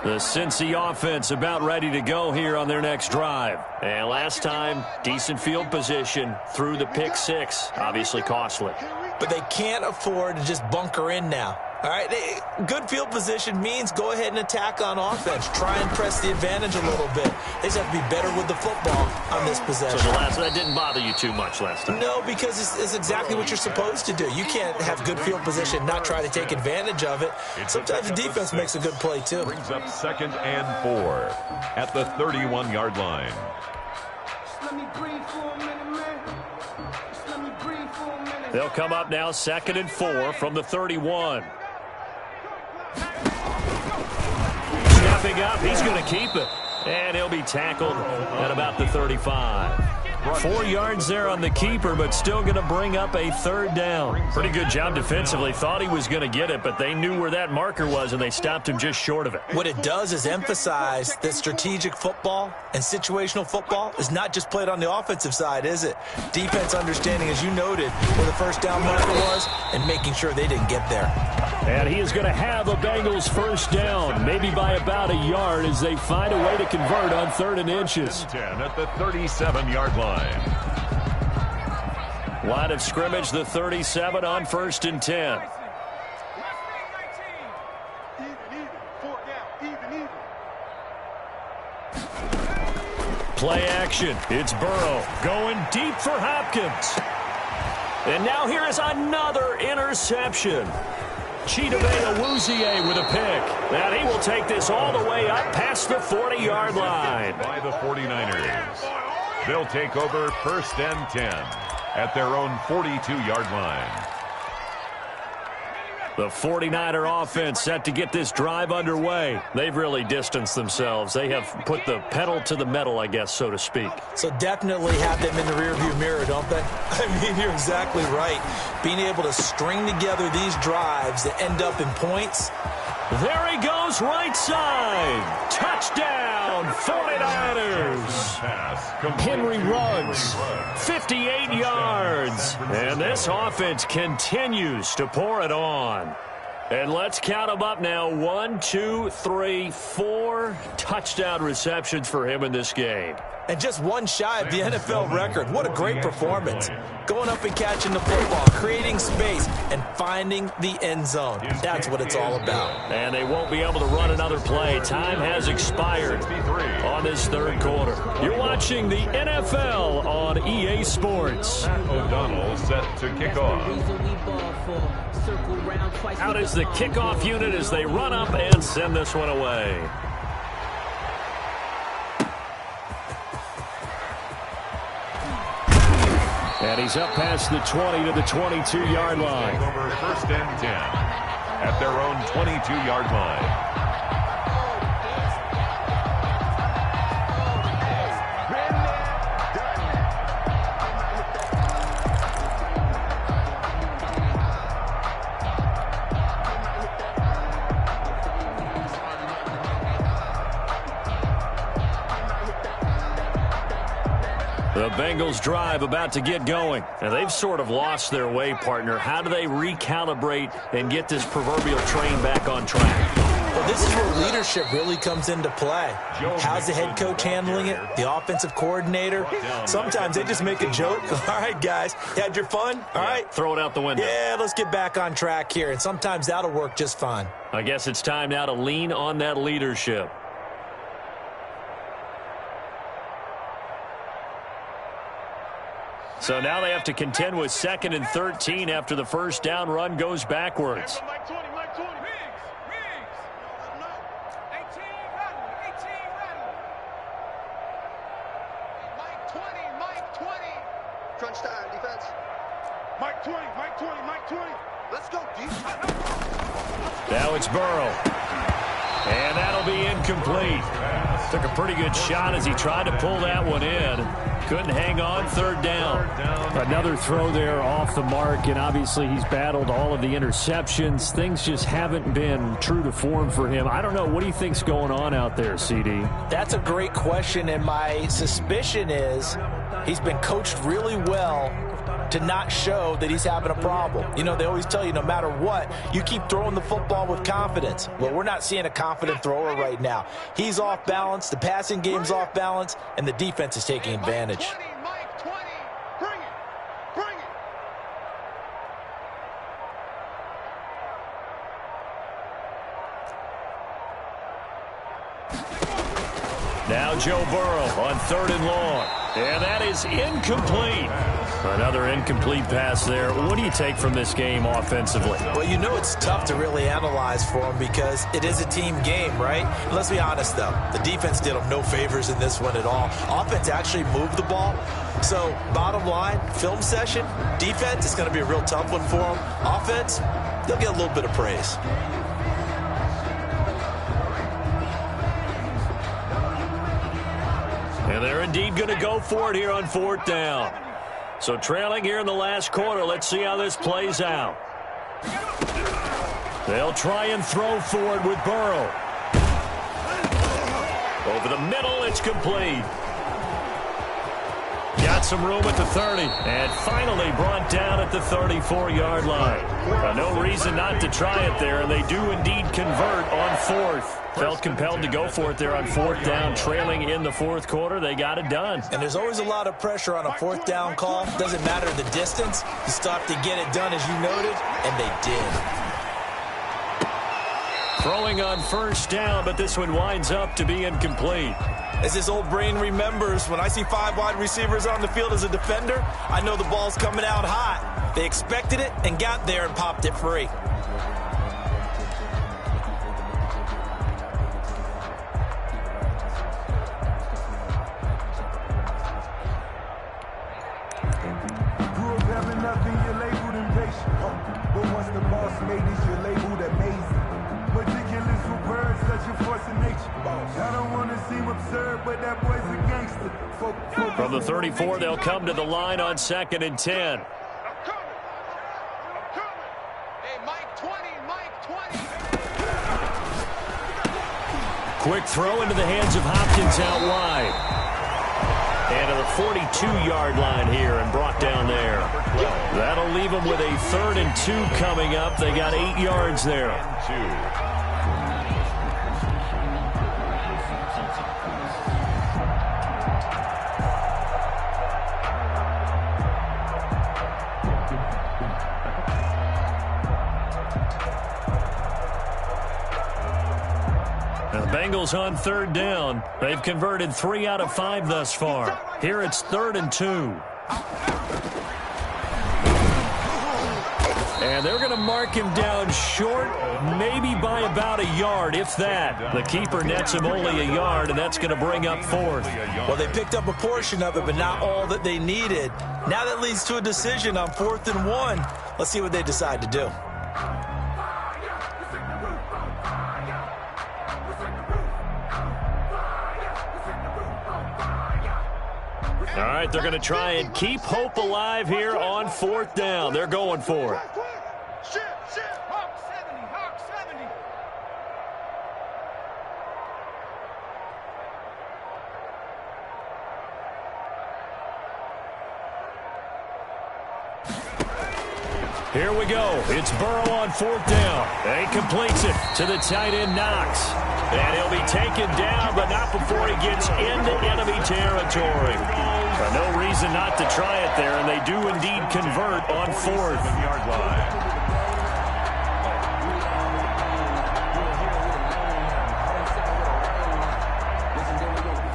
The Cincy offense about ready to go here on their next drive. And last time, decent field position through the pick six. Obviously costly. But they can't afford to just bunker in now. All right, good field position means go ahead and attack on offense. Try and press the advantage a little bit. They just have to be better with the football on this possession. So that didn't bother you too much last time? No, because it's exactly what you're supposed to do. You can't have good field position, not try to take advantage of it. Sometimes the defense makes a good play, too. Brings up 2nd and 4 at the 31-yard line. They'll come up now 2nd and 4 from the 31. Snapping up, he's going to keep it. And he'll be tackled at about the 35. 4 yards there on the keeper, but still going to bring up a 3rd down. Pretty good job defensively. Thought he was going to get it, but they knew where that marker was, and they stopped him just short of it. What it does is emphasize that strategic football and situational football is not just played on the offensive side, is it? Defense understanding, as you noted, where the 1st down marker was and making sure they didn't get there. And he is going to have a Bengals 1st down, maybe by about a yard as they find a way to convert on 3rd and inches. 10 at the 37-yard line. Line of scrimmage, the 37 on 1st and 10. Play action. It's Burrow going deep for Hopkins. And now here is another interception. Chidobe Awuzie with a pick. And he will take this all the way up past the 40-yard line. By the 49ers. They'll take over 1st and 10 at their own 42-yard line. The 49er offense set to get this drive underway. They've really distanced themselves. They have put the pedal to the metal, I guess, so to speak. So definitely have them in the rearview mirror, don't they? I mean, you're exactly right. Being able to string together these drives that end up in points. There he goes, right side. Touchdown, 49ers. Henry Ruggs, 58 yards. And this offense continues to pour it on. And let's count them up now. 1, 2, 3, 4 touchdown receptions for him in this game. And just one shy of the NFL record. What a great performance. Going up and catching the football, creating space, and finding the end zone. That's what it's all about. And they won't be able to run another play. Time has expired on this 3rd quarter. You're watching the NFL on EA Sports. O'Donnell set to kick off. Out is the kickoff unit as they run up and send this one away. And he's up past the 20 to the 22-yard line. Over 1st and 10 at their own 22-yard line. The Bengals drive about to get going. And they've sort of lost their way, partner. How do they recalibrate and get this proverbial train back on track? Well, this is where leadership really comes into play. How's the head coach handling it? The offensive coordinator? Sometimes they just make a joke. All right, guys, you had your fun? All right. Throw it out the window. Yeah, let's get back on track here. And sometimes that'll work just fine. I guess it's time now to lean on that leadership. So now they have to contend with 2nd and 13 after the 1st down run goes backwards. Mike 20. Crunch time, defense. Mike 20, Mike 20, Mike 20. Let's go, defense. Now it's Burrow. And that'll be incomplete. Took a pretty good shot as he tried to pull that one in. Couldn't hang on, third down. Another throw there off the mark, and obviously he's battled all of the interceptions. Things just haven't been true to form for him. I don't know. What do you think's going on out there, CD? That's a great question, and my suspicion is he's been coached really well to not show that he's having a problem. You know, they always tell you no matter what, you keep throwing the football with confidence. Well, we're not seeing a confident thrower right now. He's off balance, the passing game's off balance, and the defense is taking advantage. Mike 20. Bring it. Bring it. Now Joe Burrow on 3rd and long. And that is incomplete. Another incomplete pass there. What do you take from this game offensively? Well, you know it's tough to really analyze for them because it is a team game, right? But let's be honest, though. The defense did them no favors in this one at all. Offense actually moved the ball. So, bottom line, film session, defense is going to be a real tough one for them. Offense, they'll get a little bit of praise. And they're indeed going to go for it here on 4th down. So trailing here in the last quarter. Let's see how this plays out. They'll try and throw for it with Burrow. Over the middle, it's complete. Got some room at the 30. And finally brought down at the 34-yard line. No reason not to try it there, and they do indeed convert on 4th. Felt compelled to go for it there on 4th down, trailing in the 4th quarter. They got it done. And there's always a lot of pressure on a 4th down call. Doesn't matter the distance. You still have to get it done, as you noted, and they did. Throwing on 1st down, but this one winds up to be incomplete. As his old brain remembers, when I see 5 wide receivers on the field as a defender, I know the ball's coming out hot. They expected it and got there and popped it free. Grew up having nothing, you're labeled impatient. But once the boss made it, you're labeled amazing. Ridiculous with words, such a force of nature. I don't want to seem absurd, but that boy's a gangster. From the 34, they'll come to the line on 2nd and 10. I'm coming. Hey, Mike 20, Mike 20. Quick throw into the hands of Hopkins out wide. And to the 42-yard line here and brought down there. That'll leave them with a 3rd and 2 coming up. They got 8 yards there. The Bengals on 3rd down. They've converted 3 out of 5 thus far. Here it's 3rd and 2. And they're going to mark him down short, maybe by about a yard, if that. The keeper nets him only a yard, and that's going to bring up 4th. Well, they picked up a portion of it, but not all that they needed. Now that leads to a decision on 4th and 1. Let's see what they decide to do. All right, they're going to try and keep hope alive here on 4th down. They're going for it. Shit, Hawk 70, Hawk 70. Here we go. It's Burrow on 4th down. And he completes it to the tight end, Knox. And he'll be taken down, but not before he gets into enemy territory. No reason not to try it there, and they do indeed convert on 4th.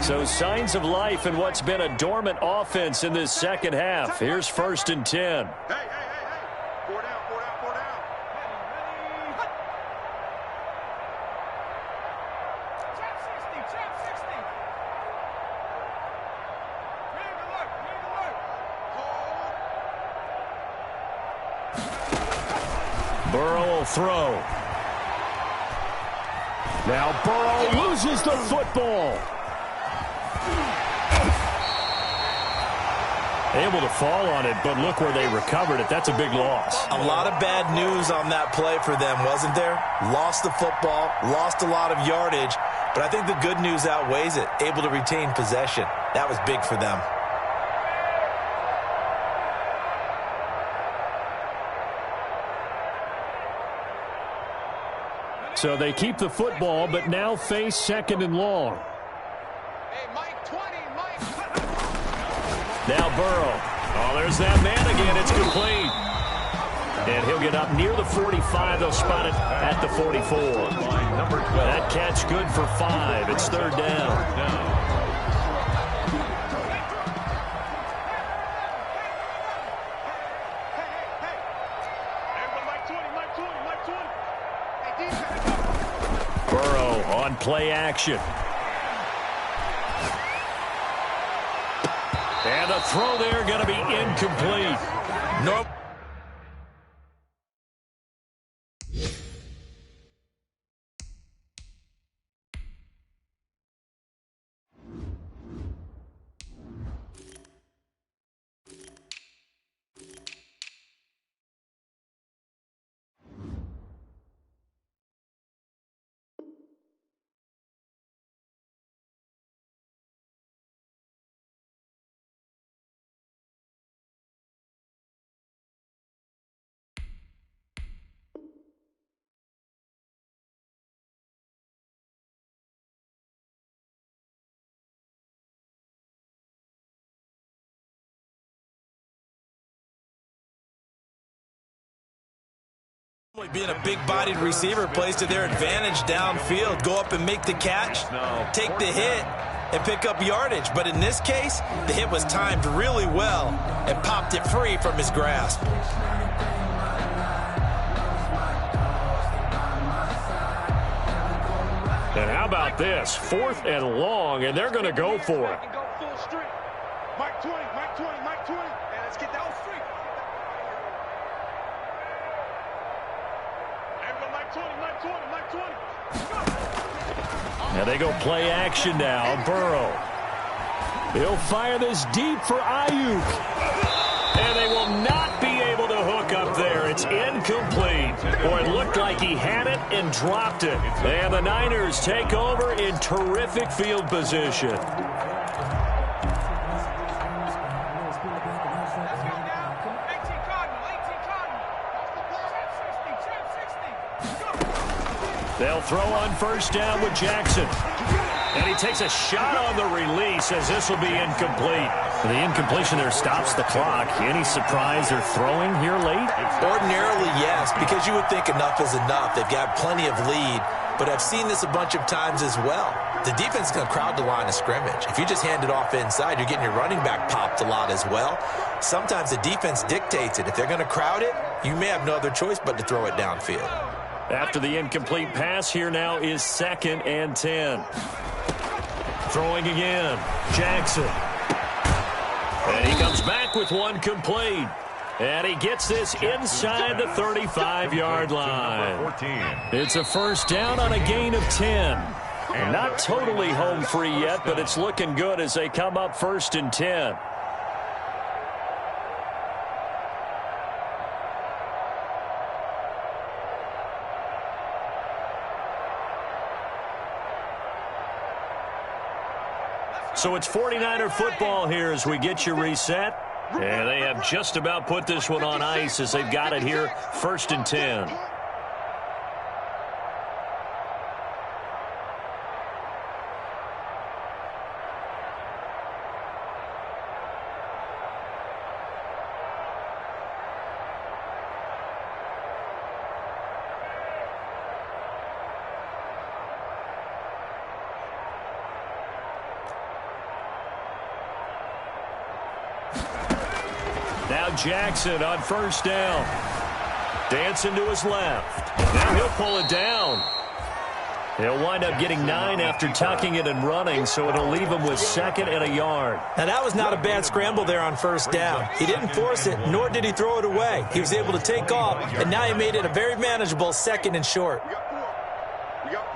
So signs of life in what's been a dormant offense in this second half. Here's 1st and 10. Hey. 4 down. Trap 60. Burrow will throw. Now Burrow loses the football. Able to fall on it, but look where they recovered it. That's a big loss. A lot of bad news on that play for them, wasn't there? Lost the football, lost a lot of yardage, but I think the good news outweighs it. Able to retain possession. That was big for them. So they keep the football, but now face 2nd and long. Hey, Mike 20, Mike. Now Burrow. Oh, there's that man again. It's complete. And he'll get up near the 45. They'll spot it at the 44. That catch good for 5. It's 3rd down. Burrow on play action. And the throw there going to be incomplete. Nope. Being a big-bodied receiver plays to their advantage downfield. Go up and make the catch, take the hit, and pick up yardage. But in this case, the hit was timed really well and popped it free from his grasp. And how about this? 4th and long, and they're going to go for it. Mike 20, Mike 20, Mike 20. And let's get down street. Now they go play action now. Burrow. He'll fire this deep for Ayuk. And they will not be able to hook up there. It's incomplete. Boy, it looked like he had it and dropped it. And the Niners take over in terrific field position. They'll throw on 1st down with Jackson. And he takes a shot on the release as this will be incomplete. The incompletion there stops the clock. Any surprise they're throwing here late? Ordinarily, yes, because you would think enough is enough. They've got plenty of lead, but I've seen this a bunch of times as well. The defense is going to crowd the line of scrimmage. If you just hand it off inside, you're getting your running back popped a lot as well. Sometimes the defense dictates it. If they're going to crowd it, you may have no other choice but to throw it downfield. After the incomplete pass, here now is 2nd and 10. Throwing again. Jackson. And he comes back with one complete. And he gets this inside the 35-yard line. It's a 1st down on a gain of 10. Not totally home free yet, but it's looking good as they come up 1st and 10. So it's 49er football here as we get you reset. And they have just about put this one on ice as they've got it here, 1st and 10. Now Jackson on 1st down. Dancing to his left. Now he'll pull it down. He'll wind up getting 9 after tucking it and running, so it'll leave him with 2nd and a yard. Now, that was not a bad scramble there on 1st down. He didn't force it, nor did he throw it away. He was able to take off, and now he made it a very manageable 2nd and short. We got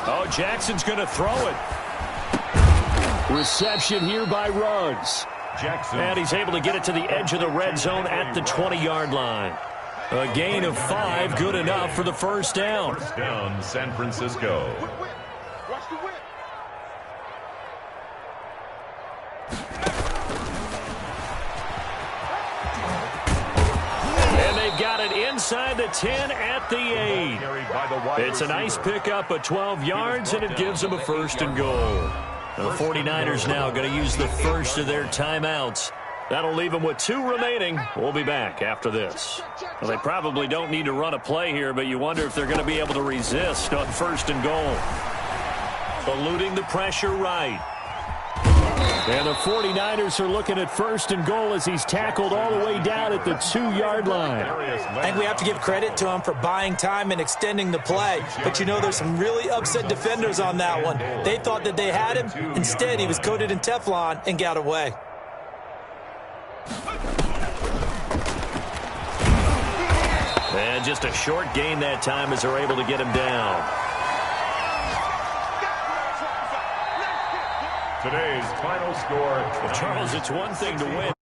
4. Oh, Jackson's going to throw it. Reception here by Ruggs. Jackson. And he's able to get it to the edge of the red zone at the 20-yard line. A gain of 5, good enough for the 1st down. 1st down, San Francisco. Watch the whip. And they've got it inside the 10 at the 8. It's a nice pickup of 12 yards, and it gives them a 1st and goal. The 49ers now going to use the first of their timeouts. That'll leave them with 2 remaining. We'll be back after this. Well, they probably don't need to run a play here, but you wonder if they're going to be able to resist on 1st and goal. Eluding the pressure right. And the 49ers are looking at 1st and goal as he's tackled all the way down at the 2-yard line. I think we have to give credit to him for buying time and extending the play. But, you know, there's some really upset defenders on that one. They thought that they had him. Instead, he was coated in Teflon and got away. And just a short gain that time as they're able to get him down. Today's final score. Well, Charles, it's one thing to win.